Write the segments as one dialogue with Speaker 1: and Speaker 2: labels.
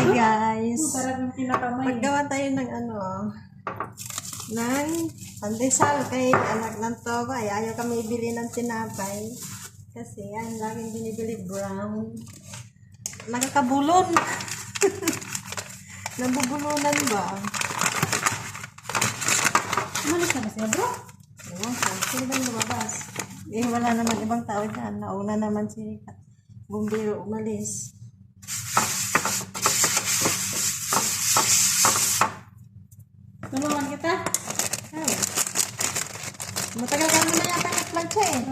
Speaker 1: Hi guys.
Speaker 2: Sarap yung pinakamay.
Speaker 1: Paggawa tayo ng ng pandesal kay anak ng Toba. Ayaw kami ibili ng tinapay. Kasi yan, laging binibili brown. Nakakabulon. Nabubulunan ba?
Speaker 2: Umalis na ba siya, bro?
Speaker 1: Ewan ko, sino ba yung lumabas? Eh, wala naman ibang tao dyan. Nauna naman si bumbiro umalis.
Speaker 2: Tulungan kita?
Speaker 1: Ay. Matagal ka na yata nag-plancha eh.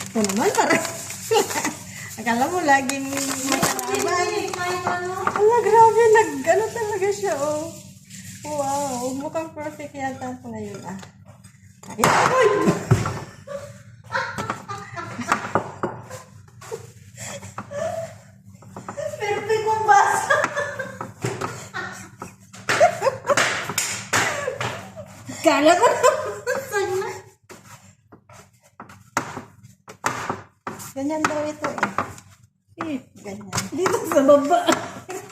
Speaker 1: Ito naman parang akala mo laging matalaban. Ala, grabe. Ano talaga siya, oh. Wow. Mukhang perfect yata ako ngayon, ah. Ay, ay! Perfect mong basa. Kala ko na. Ganyan daw ito eh. Ganyan.
Speaker 2: Dito sa baba.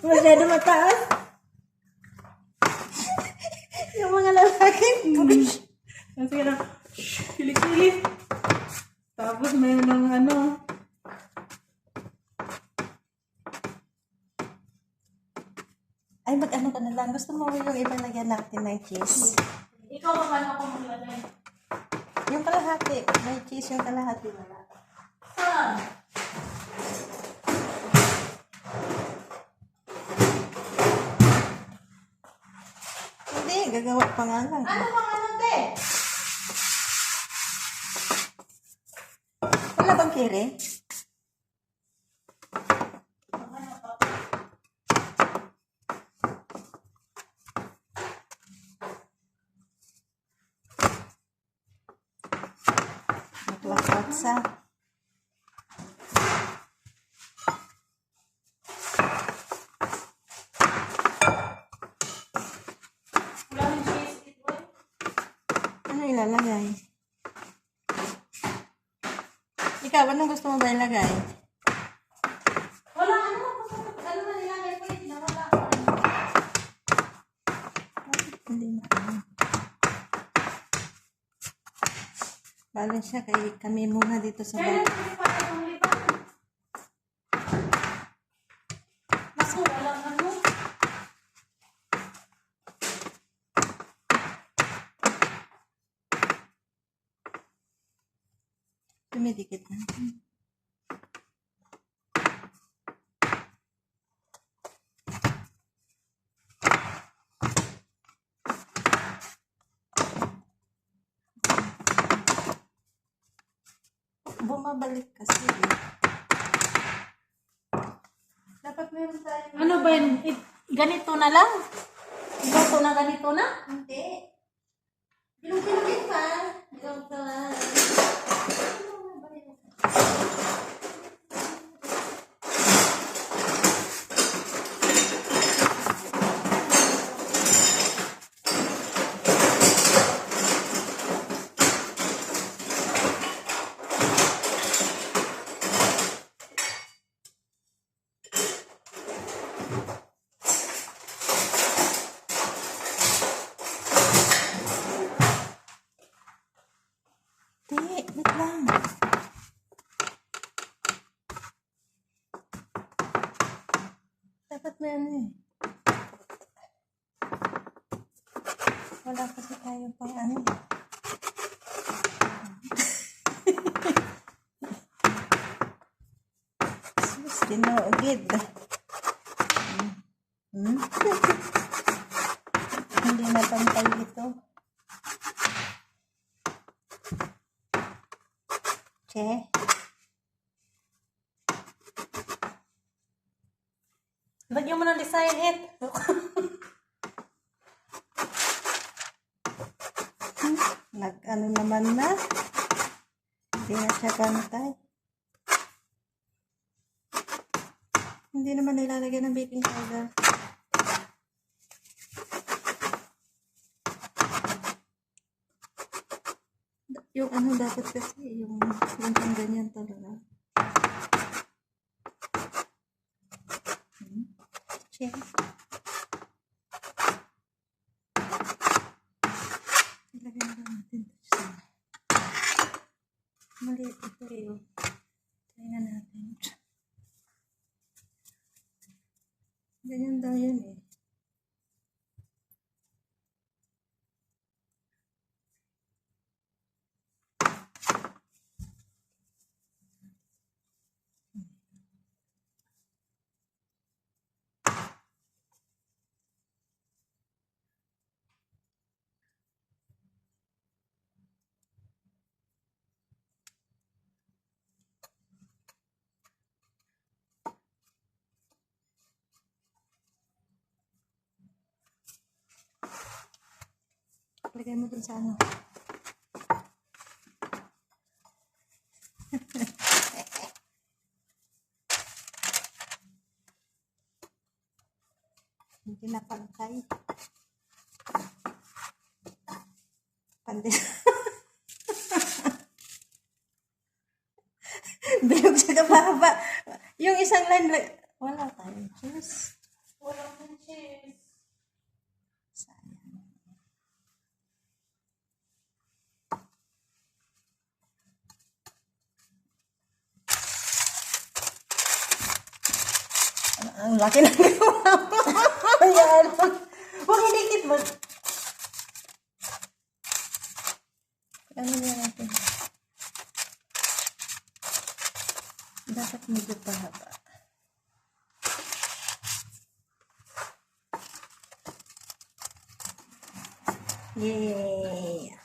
Speaker 2: Masyado mataas.
Speaker 1: Yung mga lalaki, push.
Speaker 2: Sige na. Kilik-kilik. Tapos mayroon ng ano.
Speaker 1: Ay, mag-ano ka na lang. Gusto mo yung ibang lagyan natin ng cheese?
Speaker 2: Ikaw ba paano ako maglagay?
Speaker 1: Yung kalahati. May cheese yung kalahati. Wala.
Speaker 2: Saan?
Speaker 1: Hindi, gagawa pa nga lang.
Speaker 2: Ano bang ano, te?
Speaker 1: Wala bang kere? Naklakot sa.
Speaker 2: Wala ng cheese, it boy.
Speaker 1: Ano ilalagay? Ikaw, anong gusto mo ba ilagay?
Speaker 2: Wala ano. Ano man nilagay ko yun. Nawala ko.
Speaker 1: Hindi na. Bala siya kay kami muna dito sa
Speaker 2: Kaya
Speaker 1: bahay.
Speaker 2: nagpapit pa itong lipan. Naku, wala ano.
Speaker 1: Dumidikit na. Bumabalik kasi. Dapat meron tayo.
Speaker 2: Ano ba yun? Ganito na lang? Ganito na ganito na?
Speaker 1: Hindi. Bilog-bilogin pa. Bilog pa. Wait lang. Dapat meron eh. Wala kasi tayo pang ano. Sus, ginoogid. Hindi na pantay ito. Che.
Speaker 2: Lagyan mo ng design it.
Speaker 1: Nag-ano naman na. Hindi na siya pantay. Hindi naman nilalagyan ng baking powder. Yung ano dapat kasi yung ganyan talaga. Check. Ilagay na natin ito sa maliit ito eh. Tingnan natin. Ganyan daw yun eh. Lagay mo dun sa ano. Hindi na pantay. Pantay. Bilog siya kapahaba. Yung isang line, wala tayo. Cheers.
Speaker 2: Walang cheese.
Speaker 1: Sayang. Ang laki ng gawa mo. Ayan. Huwag inikit mo. Ano niya natin? Dapat medyo pahaba. Yay!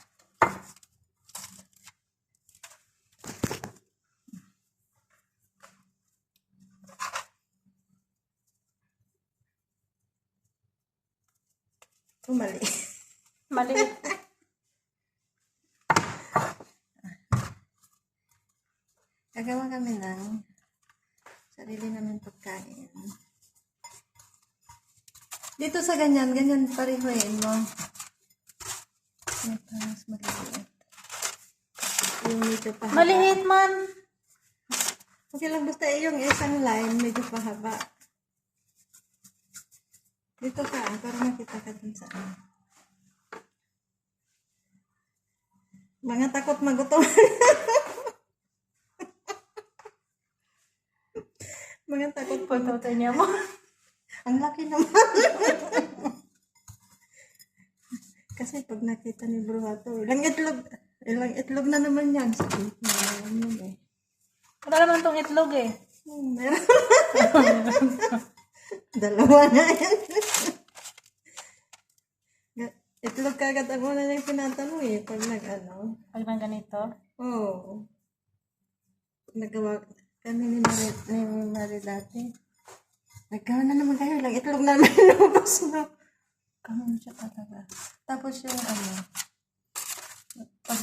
Speaker 1: Mali.
Speaker 2: Maliit.
Speaker 1: Gagawa kami ng sarili namin pagkain. Dito sa ganyan parihuin mo. Ito, mas maliit. Yung medyo pahaba.
Speaker 2: Maliit man.
Speaker 1: Okay lang, basta yung isang line medyo pahaba. Dito ka, para makita ka dun sa ano. Mga takot magutom. Mga takot
Speaker 2: Pagkauto niya mo.
Speaker 1: Ang laki naman. Kasi pag nakita ni Bruhato, ilang itlog na naman yan. Sabi ko naman yun eh.
Speaker 2: Wala naman tong itlog eh.
Speaker 1: Meron. Dalawa na yan. Itlog kagad ang una niyang tinatanong eh. Pag nag-ano.
Speaker 2: Pag nang ganito.
Speaker 1: Oo. Nagawa kami ni Marie dati. Nagkaroon na naman kayo. Ilang itlog na naman lumabas na. Kaman siya talaga. Tapos yung ano, pag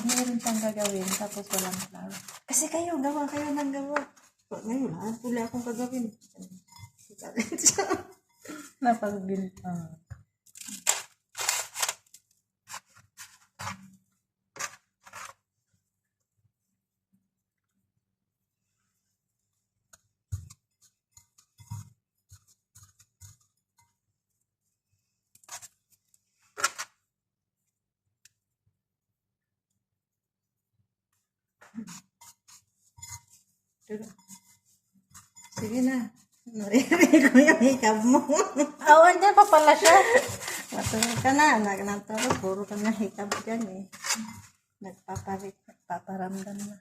Speaker 1: mayroon siyang gagawin, tapos walang flour. Kasi kayo ng gawa. Ngayon, lahat pula akong gagawin. Galit siya.
Speaker 2: Napagbintang.
Speaker 1: Sige na. Naririnig ko yung hikab mo.
Speaker 2: Awan dyan pa pala siya.
Speaker 1: Matulog ka na. Nagtapos, puro ka na hikab dyan eh. Nagpaparamdam na.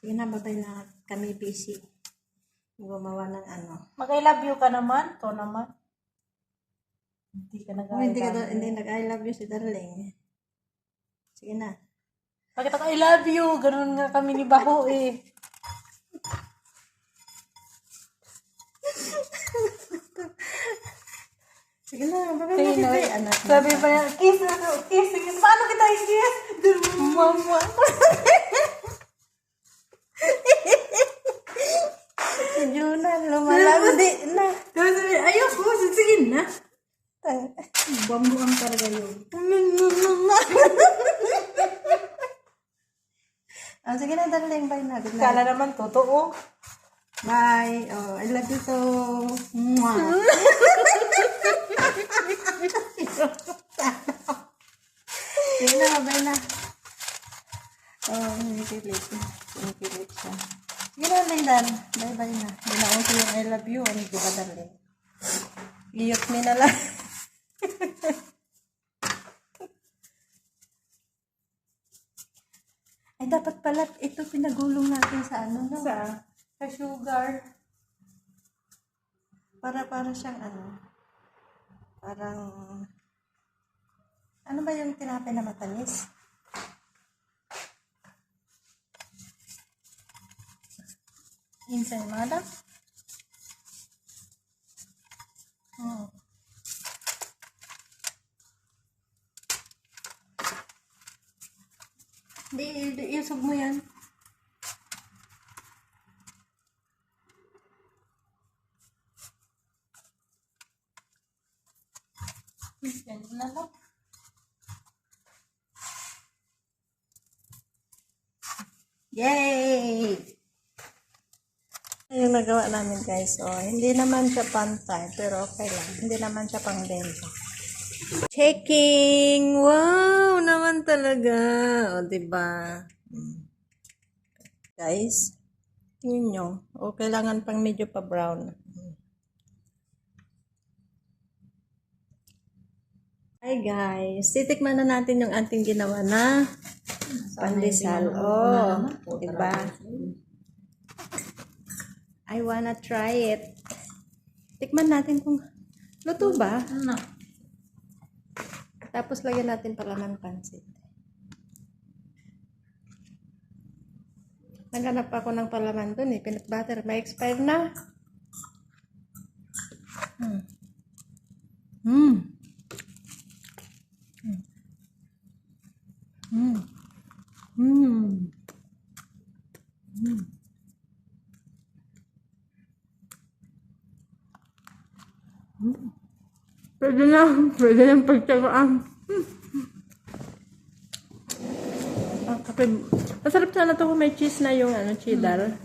Speaker 1: Sige na, babay na kami busy. Gumawa ng ano.
Speaker 2: Mag-I love you ka naman. To naman. Hindi ka
Speaker 1: Kung hindi nag-I love you si Darling. Sige na.
Speaker 2: Bakit ako I love you? Ganun nga kami ni Baho eh.
Speaker 1: Sige na, babay
Speaker 2: Sige
Speaker 1: na
Speaker 2: na.
Speaker 1: kita anak.
Speaker 2: Sabi pa niya, kiss na to. Kiss. Paano kita i-kiss? Mama.
Speaker 1: Si Junan, lumalandi na.
Speaker 2: Tapos sabi, ayoko. Sige na.
Speaker 1: Bambuang talaga yun. Ah, sige na, darling. Bye na. Good night.
Speaker 2: Kala naman totoo.
Speaker 1: Bye. Oh, I love you so. Mwah. Sige na, bye na. Oh, hinikilit. Hinikilit siya. Sige na, Lindan. Bye-bye na. Hindi na ako yung I love you. Ano, di ba, darling? Iyot me na lang. Ay, dapat pala ito pinagulong natin sa ano, no? Sa sugar. Para siyang ano. Parang, ano ba yung tinapay na matamis? Ensaymada? Hmm. Isog mo yan.
Speaker 2: Yan na lang.
Speaker 1: Yay! Yung nagawa namin guys, hindi naman siya pantay, pero okay lang. Hindi naman siya pang benta. Checking! Wow! Naman talaga! O, diba? Guys, tingin nyo. O, kailangan pang medyo pa brown. Hi guys! Titikman na natin yung ating ginawa na pandesal. Oh, diba? I wanna try it. Tikman natin kung luto ba.
Speaker 2: Ano?
Speaker 1: Tapos lagyan natin pala ng pansit. Naghanap ako ng palaman dun eh. Peanut butter. May expire na. Pwede na pagtsagaan. Okay. Masarap sana to kung may cheese na yung ano, cheddar.